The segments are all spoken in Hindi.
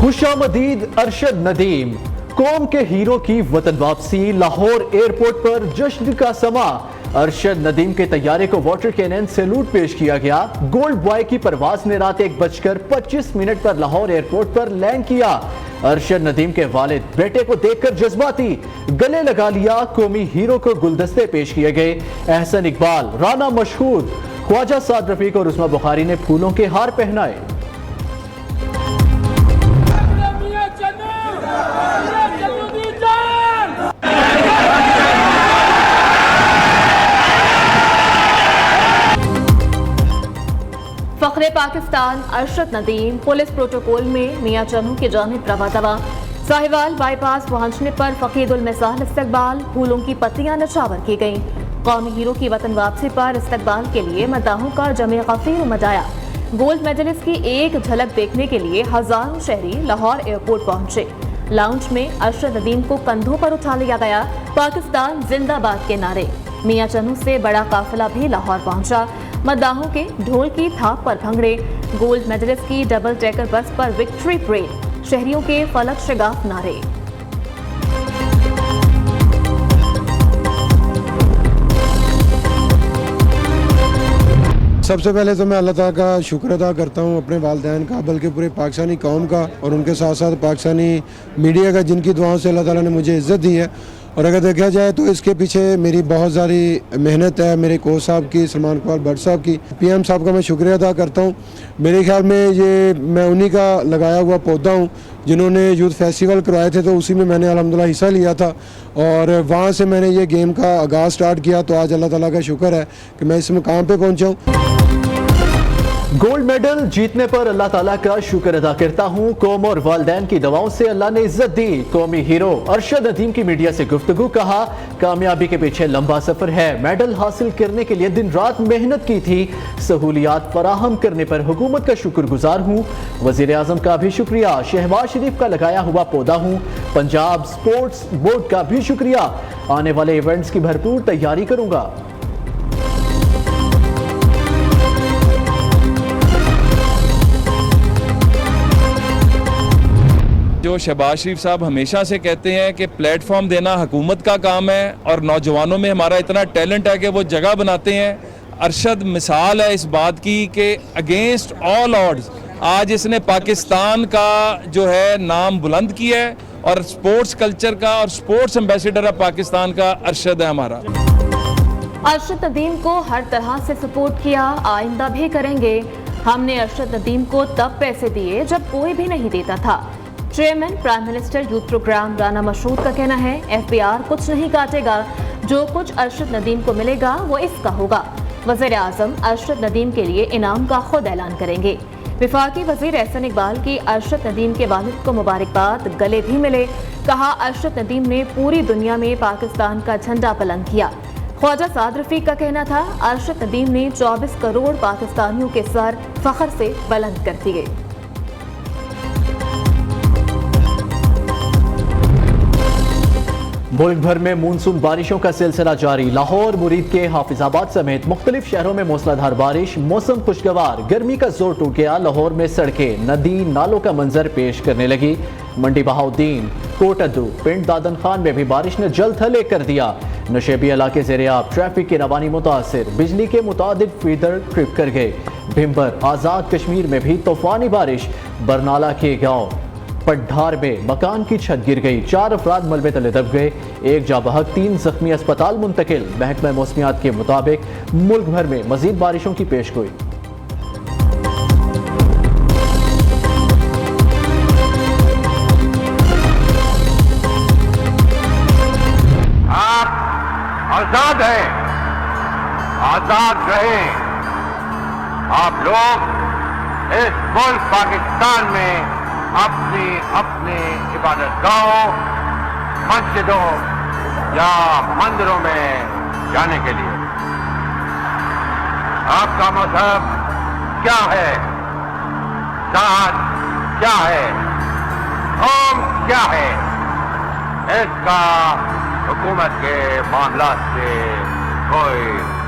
खुशामदीद अरशद नदीम, कौम के हीरो की वतन वापसी, लाहौर एयरपोर्ट पर जश्न का समा। अरशद नदीम के तैयारे को वाटर कैनन सैल्यूट पेश किया गया। गोल्ड बॉय की परवाज ने रात 1:25 पर लाहौर एयरपोर्ट पर लैंड किया। अरशद नदीम के वालिद बेटे को देखकर जज्बाती, गले लगा लिया। कौमी हीरो को गुलदस्ते पेश किए गए। एहसन इकबाल, राना मशहूद, ख्वाजा साद रफीक और उस्मा बुखारी ने फूलों के हार पहनाए। फखरे पाकिस्तान अरशद नदीम पुलिस प्रोटोकॉल में मियां चन्नू की जानिब रवा साहिवाल बाईपास पहुंचने पर फकीदुल मिसाल इस्तकबाल, फूलों की पत्तियां नछावर की गईं। कौमी हीरो की वतन वापसी पर इस्तकबाल के लिए मदाहों का जमे गफीर उमड़ आया। गोल्ड मेडलिस्ट की एक झलक देखने के लिए हजारों शहरी लाहौर एयरपोर्ट पहुंचे। लाउंज में अरशद नदीम को कंधों पर उठा लिया गया। पाकिस्तान जिंदाबाद के नारे। मियां चन्नू से बड़ा काफिला भी लाहौर पहुंचा। मदाहों के ढोल की थाप पर भंगड़े। गोल्ड मेडलिस्ट की डबल डेकर बस पर विक्ट्री परेड। शहरियों के फलक शगाफ नारे। सबसे पहले तो मैं अल्लाह ताला का शुक्र अदा करता हूँ, अपने वालिदैन का, बल्कि पूरे पाकिस्तानी कौम का और उनके साथ साथ पाकिस्तानी मीडिया का, जिनकी दुआओं से अल्लाह ताला ने मुझे इज़्ज़त दी है। और अगर देखा जाए तो इसके पीछे मेरी बहुत सारी मेहनत है, मेरे कोच साहब की, सलमान इकबाल भट्ट साहब की, पीएम साहब का मैं शुक्रिया अदा करता हूँ। मेरे ख्याल में ये मैं उन्हीं का लगाया हुआ पौधा हूँ जिन्होंने यूथ फेस्टिवल करवाए थे, तो उसी में मैंने अल्हम्दुलिल्लाह हिस्सा लिया था और वहाँ से मैंने ये गेम का आगाज़ स्टार्ट किया। तो आज अल्लाह ताला का शुक्र है कि मैं इस मुकाम पर पहुँचा हूँ। गोल्ड मेडल जीतने पर अल्लाह ताला का शुक्र अदा करता हूँ। कौम और वालिदैन की दवाओं से अल्लाह ने इज्जत दी। कौमी हीरो अरशद नदीम की मीडिया से गुफ्तगू, कहा कामयाबी के पीछे लंबा सफर है। मेडल हासिल करने के लिए दिन रात मेहनत की थी। सहूलियात फराहम करने पर हुकूमत का शुक्रगुजार हूँ। वजीर आजम का भी शुक्रिया। शहबाज शरीफ का लगाया हुआ पौधा हूँ। पंजाब स्पोर्ट्स बोर्ड का भी शुक्रिया। आने वाले इवेंट्स की भरपूर तैयारी करूंगा। जो शहबाज शरीफ साहब हमेशा से कहते हैं कि प्लेटफॉर्म देना हुकूमत का काम है और नौजवानों में हमारा इतना टैलेंट है कि वो जगह बनाते हैं। अरशद मिसाल है इस बात की कि अगेंस्ट ऑल ऑड्स आज इसने पाकिस्तान का जो है नाम बुलंद किया है और स्पोर्ट्स कल्चर का और स्पोर्ट्स एम्बेसडर ऑफ पाकिस्तान का अरशद है हमारा। अरशद नदीम को हर तरह से सपोर्ट किया, आइंदा भी करेंगे। हमने अरशद नदीम को तब पैसे दिए जब कोई भी नहीं देता था। Chairman prime minister youth programme Rana Mashhood का कहना है, एफबीआर कुछ नहीं काटेगा, जो कुछ अरशद नदीम को मिलेगा वो इसका होगा। वज़ीर आज़म अरशद नदीम के लिए इनाम का खुद ऐलान करेंगे। वफाकी वज़ीर एहसन इकबाल की अरशद नदीम के वालिद को मुबारकबाद, गले भी मिले। कहा अरशद नदीम ने पूरी दुनिया में पाकिस्तान का झंडा बुलंद किया। ख्वाजा साद रफीक का कहना था, अरशद नदीम ने 24 करोड़ पाकिस्तानियों के सर फख्र से बुलंद कर दिए। मुल्क भर में मानसून बारिशों का सिलसिला जारी। लाहौर, मुरीद के हाफिजाबाद समेत मुख्तलिफ शहरों में मूसलाधार बारिश। मौसम खुशगवार, गर्मी का जोर टूट गया। लाहौर में सड़कें, नदी नालों का मंजर पेश करने लगी। मंडी बहाउद्दीन, कोटअद्दू, पिंड दादन खान में भी बारिश ने जल थले कर दिया। नशेबी इलाके ज़ेरे-आब, ट्रैफिक की रवानी मुतासिर। बिजली के मुतादिद फीडर ट्रिप कर गए। भिम्बर, आज़ाद कश्मीर में भी तूफानी बारिश। बरनाला के गाँव पड्ढार में मकान की छत गिर गई। 4 अफराद मलबे तले दब गए। 1 जाबहक, 3 जख्मी अस्पताल मुंतकिल। महकमा मौसमियात के मुताबिक मुल्क भर में मजीद बारिशों की पेशगोई। आप आजाद हैं, आजाद रहें। आप लोग इस मुल्क पाकिस्तान में अपनी अपनी इबादत गाहों, मस्जिदों या मंदिरों में जाने के लिए। आपका मजहब क्या है, जात क्या है, कौम क्या है, इसका हुकूमत के मामलात से कोई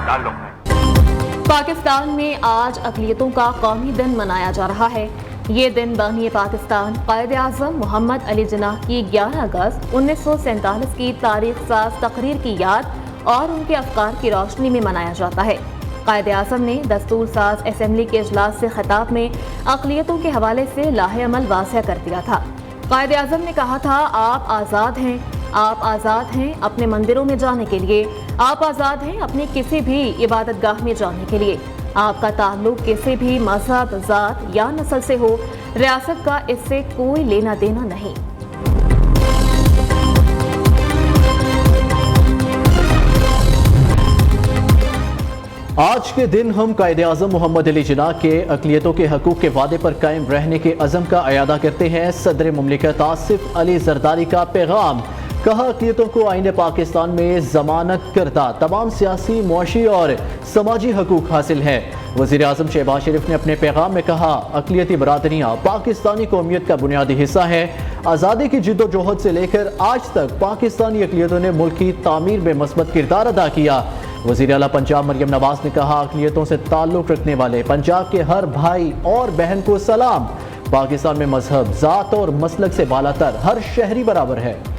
ताल्लुक नहीं। पाकिस्तान में आज अक़लियतों का कौमी दिन मनाया जा रहा है। ये दिन बानी पाकिस्तान कायद आज़म मोहम्मद अली जिन्नाह की 11 अगस्त 1947 की तारीख साज तकरीर की याद और उनके अफकार की रोशनी में मनाया जाता है। कायद आज़म ने दस्तूर साज असेंबली के इजलास से खिताब में अक़लियतों के हवाले से लाहे अमल वाज़ेह कर दिया था। कायद आज़म ने कहा था, आप आज़ाद हैं, आप आज़ाद हैं अपने मंदिरों में जाने के लिए, आप आज़ाद हैं अपनी किसी भी इबादतगाह में जाने के लिए। आपका ताल्लुक किसी भी मजहब, ज़ात या नस्ल से हो, रियासत का इससे कोई लेना देना नहीं। आज के दिन हम कायद आज़म मोहम्मद अली जिन्नाह के अक़लियतों के हकूक़ के वादे पर कायम रहने के अज़म का अयादा करते हैं। सदर मुमलिकत आसिफ अली जरदारी का पैगाम, कहा अक़लियतों को आईन पाकिस्तान में ज़मानत करदा तमाम सियासी, मुआशी और समाजी हकूक़ हासिल है। वज़ीर आज़म शहबाज शरीफ ने अपने पैगाम में कहा, अक़लियती बरादरियाँ पाकिस्तानी कौमियत का बुनियादी हिस्सा है। आज़ादी की जिद्दोजहद से लेकर आज तक पाकिस्तानी अक़लियतों ने मुल्क की तामीर में मस्बत किरदार अदा किया। वज़ीर आला पंजाब मरियम नवाज ने कहा, अक़लियतों से ताल्लुक़ रखने वाले पंजाब के हर भाई और बहन को सलाम। पाकिस्तान में मजहब, ज़ात और मसलक से बालातर हर शहरी बराबर है।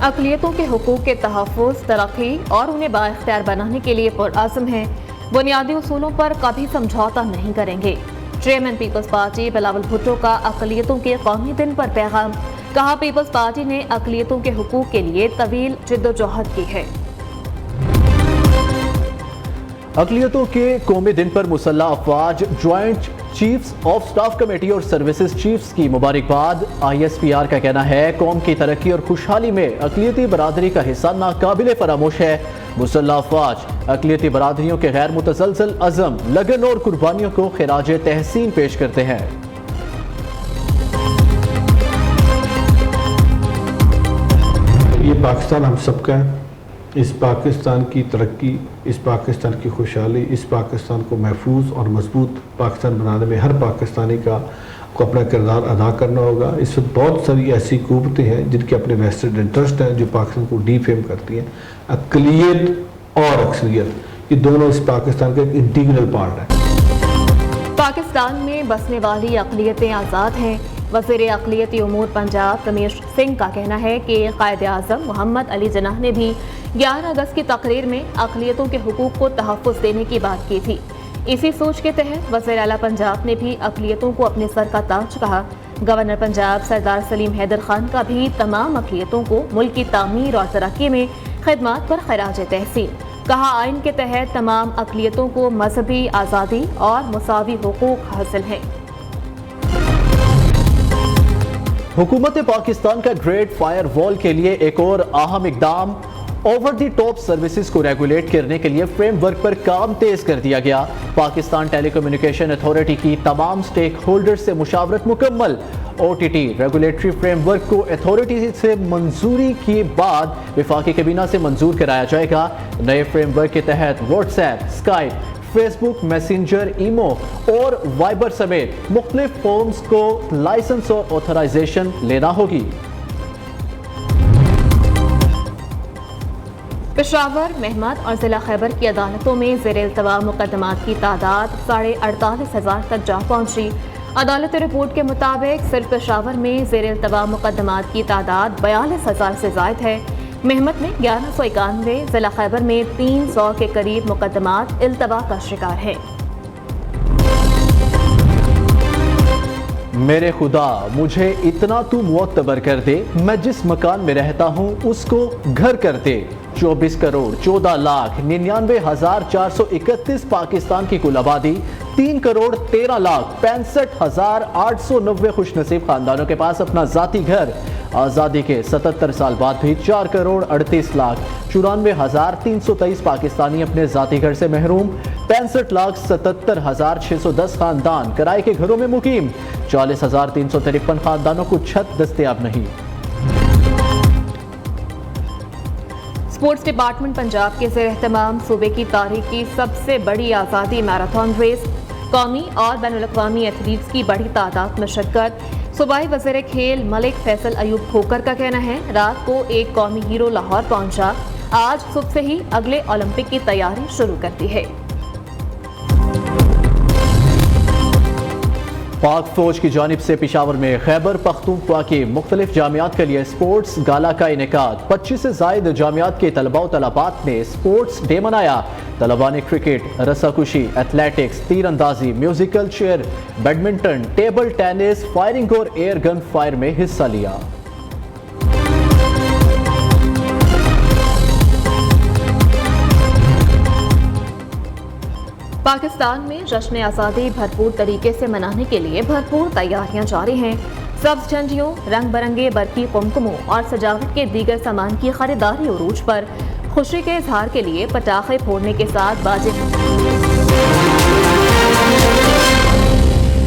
अक़लियतों के हुकूक़ के तहफ़्फ़ुज़, तरक्की और उन्हें बाइख्तियार बनाने के लिए पुरअज़्म हैं। बुनियादी उसूलों पर कभी समझौता नहीं करेंगे। Chairman People's Party Bilawal Bhutto का अक़लियतों के कौमी दिन पर पैगाम, कहा पीपल्स पार्टी ने अक़लियतों के हुकूक़ के लिए तवील जिद्दोजहद की है। अक़लियतों के कौमी दिन पर मुसल्लह अफवाज, joint chiefs of staff committee और सर्विसेज चीफ्स की मुबारकबाद। ISPR का कहना है, कौम की तरक्की और खुशहाली में अक़लियती बरादरी का हिस्सा नाकाबिले फरामोश है। मुसल्लह अफवाज अक़लियती बरादरियों के गैर मुतसलसल अज़म, लगन और कुर्बानियों को खिराज तहसीन पेश करते हैं। ये पाकिस्तान हम सबका है। इस पाकिस्तान की तरक्की, इस पाकिस्तान की खुशहाली, इस पाकिस्तान को महफूज और मजबूत पाकिस्तान बनाने में हर पाकिस्तानी को अपना किरदार अदा करना होगा। इस वक्त बहुत सारी ऐसी कुव्वतें हैं जिनके अपने वेस्टेड इंटरेस्ट हैं, जो पाकिस्तान को डीफेम करती हैं। अक़लियत और अक्सरियत, ये दोनों इस पाकिस्तान का एक इंटीग्रल पार्ट है। पाकिस्तान में बसने वाली अक़लियतें आज़ाद हैं। वज़ीर अक़लियती उमूर पंजाब रमेश सिंह का कहना है कि कायद आज़म मोहम्मद अली जिन्नाह ने भी 11 अगस्त की तकरीर में अक़लियतों के हुकूक़ को तहफ़्फ़ुज़ देने की बात की थी। इसी सोच के तहत वज़ीर आला पंजाब ने भी अक़लियतों को अपने सर का ताज कहा। गवर्नर पंजाब सरदार सलीम हैदर खान का भी तमाम अक़लियतों को मुल्क की तामीर और तरक्की में खिदमत पर खिराज तहसीन, कहा आइन के तहत तमाम अक़लियतों को मजहबी आज़ादी और मुसावी हुकूक़ हासिल हैं। हुकूमत पाकिस्तान का ग्रेट फायर वॉल के लिए एक और अहम इकदाम, ओवर दी टॉप सर्विसेज को रेगुलेट करने के लिए फ्रेमवर्क पर काम तेज कर दिया गया। पाकिस्तान टेलीकम्युनिकेशन अथॉरिटी की तमाम स्टेक होल्डर्स से मुशावरत मुकम्मल। OTT रेगुलेटरी फ्रेमवर्क को अथॉरिटी से मंजूरी के बाद वफाकी कैबिना से मंजूर कराया जाएगा। नए फ्रेमवर्क के तहत व्हाट्सएप, स्काइप, फेसबुक मैसेंजर, ईमो और वाइबर समेत मुख्तलिफ फॉर्म्स को लाइसेंस और ऑथराइजेशन लेना होगी। पेशावर, मेहमत और जिला खैबर की अदालतों में ज़ेर-ए-इल्तवा मुकदमात की तादाद 48,500 तक जा पहुंची। अदालती रिपोर्ट के मुताबिक सिर्फ पेशावर में ज़ेर-ए-इल्तवा मुकदमात की तादाद 42,000 से ज़ायद है। मेहमत में 1191, जिला खैबर में 300 के करीब मुकदमात इल्तवा का शिकार है। मेरे खुदा, मुझे इतना तू मुअत्तबर कर दे, मैं जिस मकान में रहता हूँ उसको घर कर दे। 24 करोड़ 14 लाख 99,431 पाकिस्तान की कुल आबादी, 3 करोड़ 13 लाख 65,890 खुशनसीब खानदानों के पास अपना जाती घर। आज़ादी के 77 साल बाद भी 4 करोड़ 38 लाख 94,323 पाकिस्तानी अपने जाती घर से महरूम। 65,77,610 खानदान किराए के घरों में मुकीम। 40,353 खानदानों को छत दस्तयाब नहीं। स्पोर्ट्स डिपार्टमेंट पंजाब के ज़ेर-ए-एहतमाम सूबे की तारीख की सबसे बड़ी आज़ादी मैराथन रेस, कौमी और बैनुल-अक़वामी एथलीट्स की बड़ी तादाद में शिरकत। सूबाई वज़ीर खेल मलिक फैसल अयूब खोकर का कहना है, रात को एक कौमी हीरो लाहौर पहुंचा। आज सुबह से ही अगले ओलंपिक की तैयारी शुरू कर दी है। पाक फौज की जानिब से पेशावर में खैबर पख्तूनख्वा की मुख्तलिफ जामियात के लिए स्पोर्ट्स गाला का इनेकाद। 25 से जायद जामियात के तलबा व तलबात ने स्पोर्ट्स डे मनाया। तलबा ने क्रिकेट, रस्साकुशी, एथलेटिक्स, तीरंदाजी, musical chair, badminton, table tennis, firing और एयर गन फायर में हिस्सा लिया। पाकिस्तान में जश्न आज़ादी भरपूर तरीके से मनाने के लिए भरपूर तैयारियां जारी हैं। सब्ज झंडियों, रंग बिरंगे बरकी कुमकुमों और सजावट के दीगर सामान की खरीदारी उरूज पर खुशी के इजहार के लिए पटाखे फोड़ने के साथ बाजे